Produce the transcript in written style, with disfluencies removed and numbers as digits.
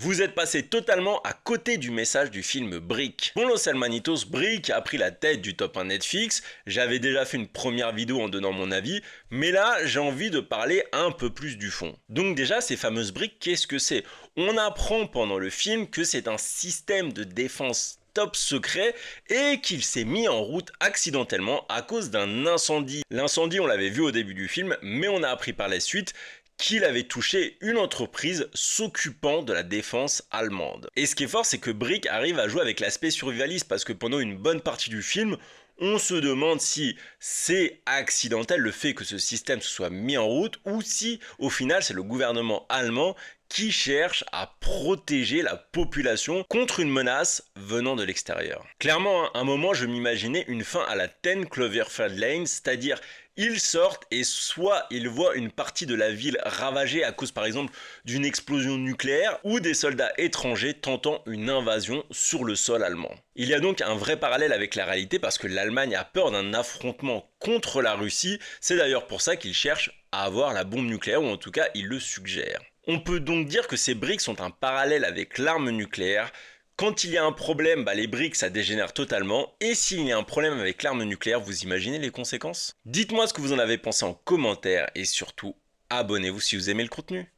Vous êtes passé totalement à côté du message du film Brick. Bon Los Hermanitos, Brick a pris la tête du top 1 Netflix, j'avais déjà fait une première vidéo en donnant mon avis, mais là j'ai envie de parler un peu plus du fond. Donc déjà ces fameuses briques, qu'est-ce que c'est? On apprend pendant le film que c'est un système de défense top secret et qu'il s'est mis en route accidentellement à cause d'un incendie. L'incendie on l'avait vu au début du film, mais on a appris par la suite qu'il avait touché une entreprise s'occupant de la défense allemande. Et ce qui est fort, c'est que Brick arrive à jouer avec l'aspect survivaliste parce que pendant une bonne partie du film, on se demande si c'est accidentel le fait que ce système se soit mis en route ou si au final c'est le gouvernement allemand qui cherche à protéger la population contre une menace venant de l'extérieur. Clairement, à un moment, je m'imaginais une fin à la 10 Cloverfield Lane, c'est-à-dire ils sortent et soit ils voient une partie de la ville ravagée à cause par exemple d'une explosion nucléaire ou des soldats étrangers tentant une invasion sur le sol allemand. Il y a donc un vrai parallèle avec la réalité parce que l'Allemagne a peur d'un affrontement contre la Russie, c'est d'ailleurs pour ça qu'ils cherchent à avoir la bombe nucléaire ou en tout cas ils le suggèrent. On peut donc dire que ces briques sont un parallèle avec l'arme nucléaire. Quand il y a un problème, les briques ça dégénère totalement, et s'il y a un problème avec l'arme nucléaire, vous imaginez les conséquences? Dites-moi ce que vous en avez pensé en commentaire, et surtout, abonnez-vous si vous aimez le contenu.